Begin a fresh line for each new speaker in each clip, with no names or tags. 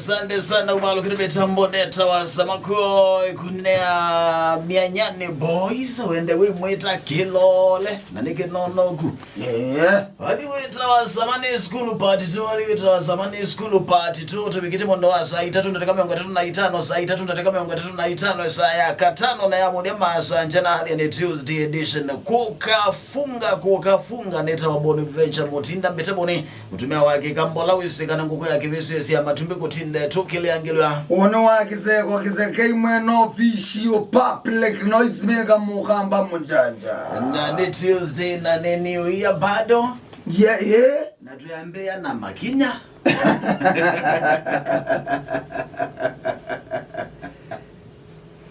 Asante sana umalo kiribeta mboneta wa samako kunea mianyane boys wende we mweta kilole na nike nonoku.
Yes.
Wadi weta wa samani school party 2 wadi weta wa samani school party 2 tubikite mondo wa saa 3 ndateka 35 saa 3 ndateka 35 saa ya katano na ya mudia masa njana hali ya Tuesday edition kukafunga neta wa Bonaventure Mutinda mbeteboni utumia wake kambola wisikana nguko ya kivisi ya matumbi kutinde tukile angelwa
ono wakiseko kisekei no official public noise mega muhamba mjanja
na ni Tuesday na ni New Year bado
yeah
na tuambea na Makinya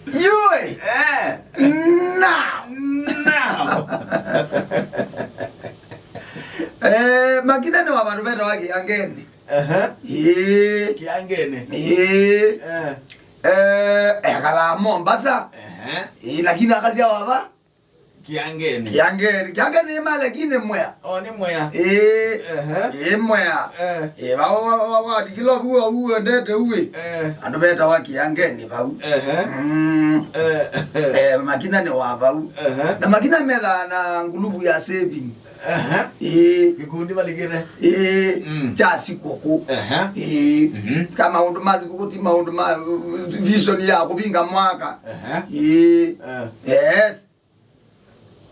yue now Makinya ni wabantu beto waki angeni
kiangene
kala Mombasa lakini akazi waba
kiangene
imale kine mwea
ni mwea
mwea wa tikilo buo ndete uwe andu beta waki angeni bau Makinya ni wabau na Makinya mela na ngulubu ya saving
kikundi baligire
chasi koko kama undumazi kukuti maunduma vision ya kubinga mwaka yes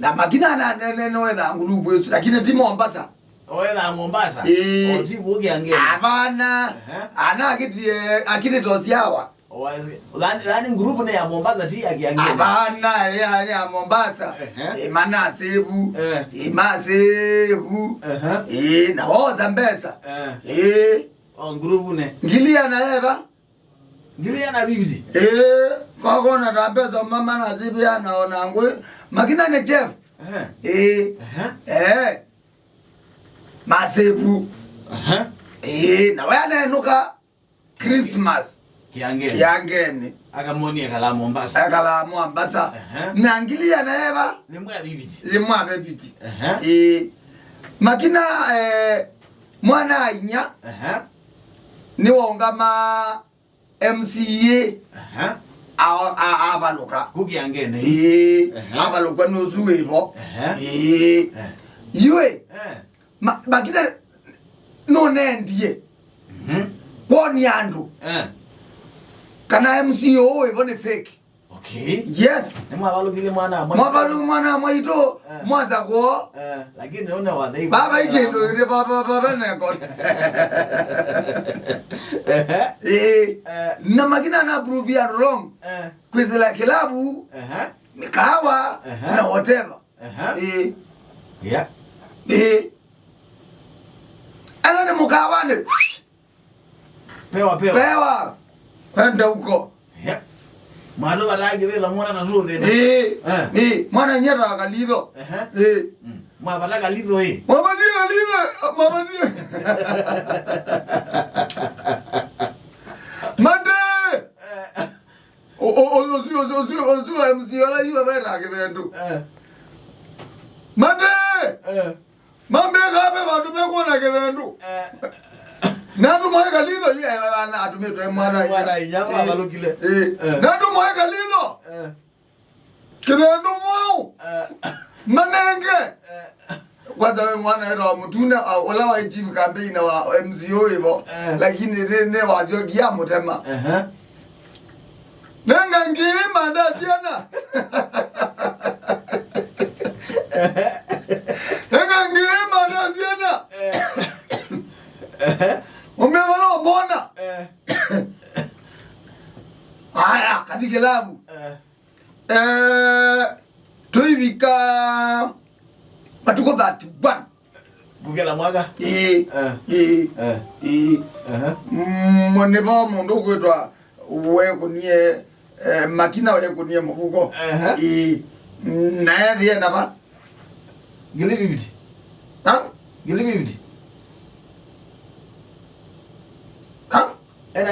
na Makinya na neno eda ngulubu yesu lakini ti Mombasa
oela Mombasa oti kuogi angeni
abana ana akiti dosiawa
Lani grupu na ya Mombasa ti akiangeni
abana ya Mombasa manasebu masebu na woza mbesa
grupu ne
ngilia na eva
ngilia na bibidi
kwa kona tambeza mama na zibi anaona ngwe Makinya ne chef masebu na wana nuka Christmas kiangeni
akamoni kala Mombasa
na ngilia na eva limwa bibidi Makinya mwana inya ni wongama MCA abaluka
kukiangene
abaluka nozuwevo yue Makinya no nendie kwoni andu kana MCO ebone fake
okay
yes
nemwa balukile
mwana mwaito mwaza ko
lakini una wadai
baba ikendo ile baba neko na Makinya na prove ya wrong kwizela kilabu mikawa na whatever
yeah
ana mukawane pewa kwenda huko
mwana barage bela mwana na rude
mwana nyera akalizo
mwa baraka lizo
mama ndio mate o MCO yu bera kebendu mate mambe gabe bantu bekona kebendu Nadu mweka lido yeye atumetwe mwana
inyama balukile
nadu mweka lido kidendo mwao manenge kwanza wewe mwana ero mutuna wala wa chief campaign wa MCO hivyo lakini ne wazio gia mutema nenga ngima ndasiana nenga ngima ndasiana Umemwona mbona? Haya, katika labu. Tuibika matuko 31.
Kugela mwaga?
Mwene ba mundu kwetwa weko nie Makinya weko nie muvuko. Na yeye na ba.
Gili bibidi. Gili bibidi.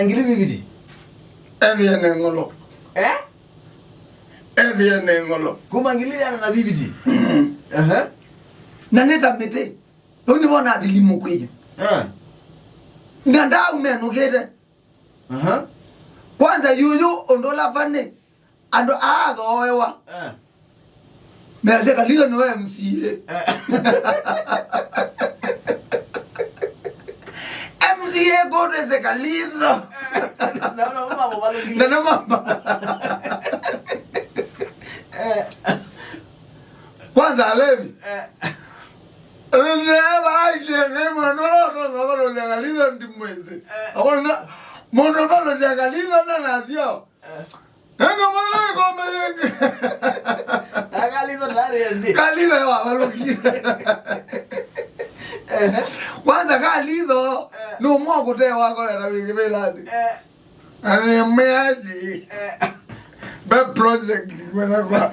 Ngili bibidi
eviene ngolo eviene ngolo
kumangilia na bibidi
na neta mete noni bona adilimu kwiye nganda umenu kede Kwanza yuyu ondola fane ando agoewa mese kalilo no MCA MCA gote se kalilo na mama kwanza alevi Neva ile mono kalilo ndimweze akona mono kalilo na nazio Enga mwana ngombe yenge. Akalizo tayari ndi. Kalizo wa baloki. Kwanza kalizo no mwa kute wako na wikibelani. Ani meaji. Be project kwenda kwa.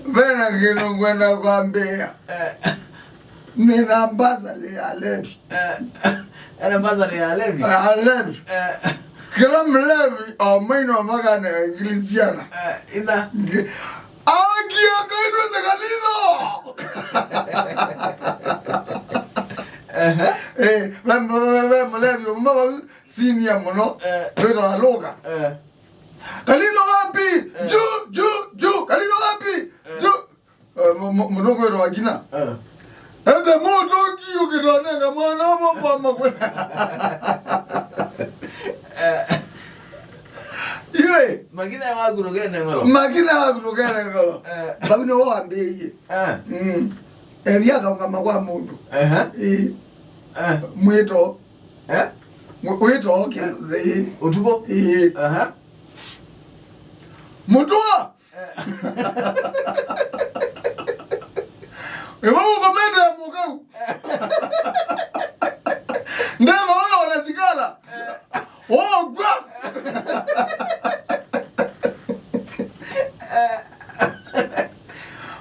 Bena kino kwenda kwa Mbeya. Nina bazali alevi.
Ana bazali alevi.
Alevi. Kila mlevi au maino magana Iglesia.
Ina.
Agia kaino sekalino. Mlevi mama senior mono. Pero aloga. Kalino wapi? Ju. Kalino wapi? Ju. Mono kwero wagina. Ende moto kiyo kiranenga mwana mama kwenda. Iwe
Makina ya kurugene ngolo.
Makina ya kurugene ngolo. Babino wambeye. Eria kanga kwa mundu. Mwito. Mwito ke.
Utuko?
Mutua. Ewa ukomende ya mukau. Ndema wana wanazikala. Gwa.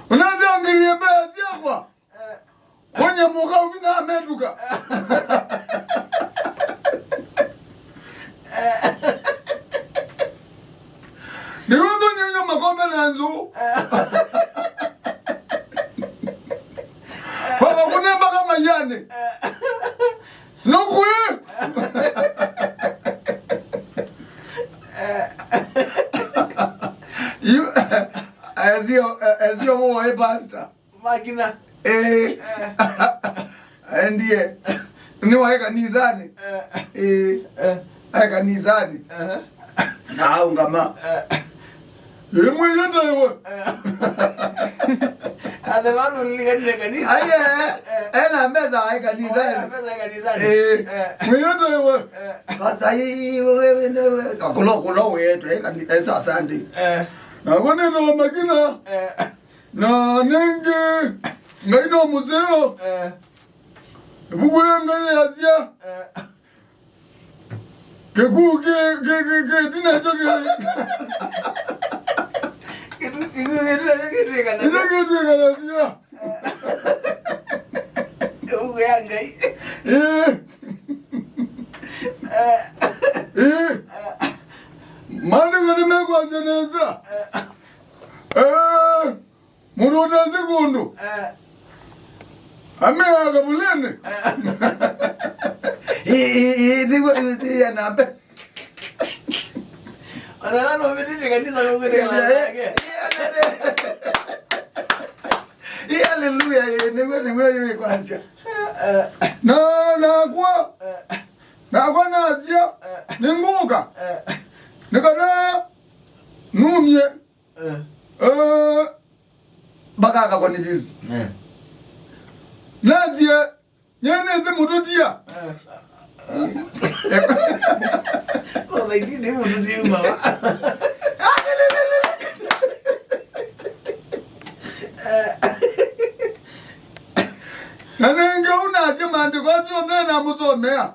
Unajangirie bea siakwa. Kwenye mukau vina ameduka. Ni wendo nyenye makombe na nzu. Baba kunemba kama yane. Nokwe. You Asya mo pastor.
Makina.
Ndiye. Ni wa kanisani. Kanisani. Na ungama. Mwe yote yo.
Además uliganile kanisa.
Ena meza kanisa.
Meza kanisa.
Mwiyoto yo. Basa hii wewe kulo wetu kanisa sande. Na wane no makina. Na nenge ngaino muzeo. Bubuya ngai Asya. Keku dina joge. Itu kan Mana gani mekwa seneza? Munoda segundo. Ame agabulene. Digo si anabe.
Ana no metite kanisa no ngere.
Hallelujah, niwe kwa Asya. Na kwa Asya ninguka. Nikana numye. Baka kwa nivizi. Nazia nyeneze mututia.
Lo dai ni mututia mama.
Nanenge unasye maandiko asyo na musomea.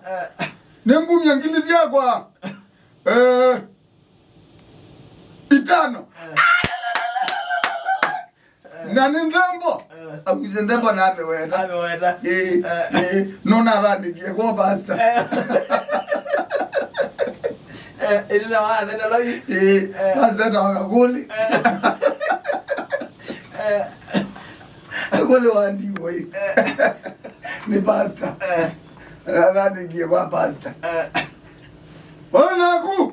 Nengumya ngilizi yakwa. Itano. Nani ndembo? Akuze ndembo na ameweta.
Ameweta.
Nona vandikie kwa pastor.
Ina wa ndio loyi.
Pastor wakakuli. Kule wandi boy. Ni pasta. Nadhani ingie kwa pasta. Wanaku.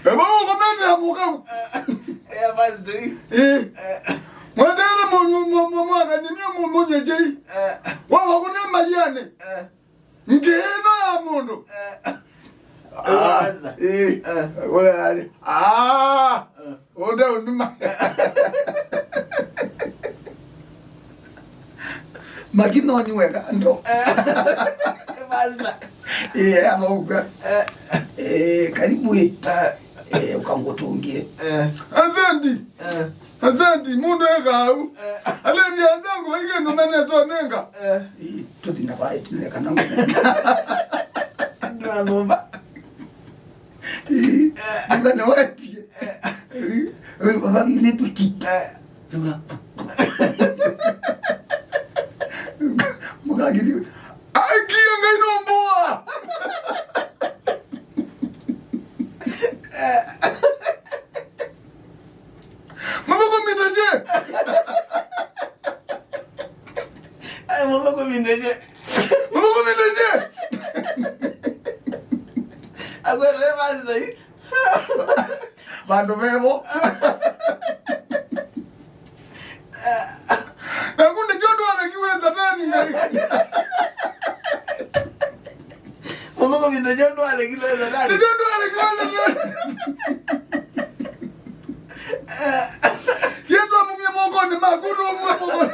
Eba ukomende amuka.
Pasta.
Mwadele mwaka ni mwenye jei. Waka kune majane. Ngena ya mundu. Wale nani. Ode unima. Makino niweka ndo.
Pasta.
Ama uka. Karibu ukangotungie. Asante mundu ekau. Ale byanzangu bayike no menezo nenga. Tutina bae tineka nangu.
Ndwa nomba.
Ngana wati. Baba mine tuki. Nga. Mugagidi. Aki ngai no mboa. Muvuko mindeje.
Agora vai sair.
Bandu bebo. Nakunde choto anakiweza tani.
Muvuko mindeje ndo alekiweza tani.
Choto anakiweza tani. Yesu amumye mongoni makudu mwe mongoni.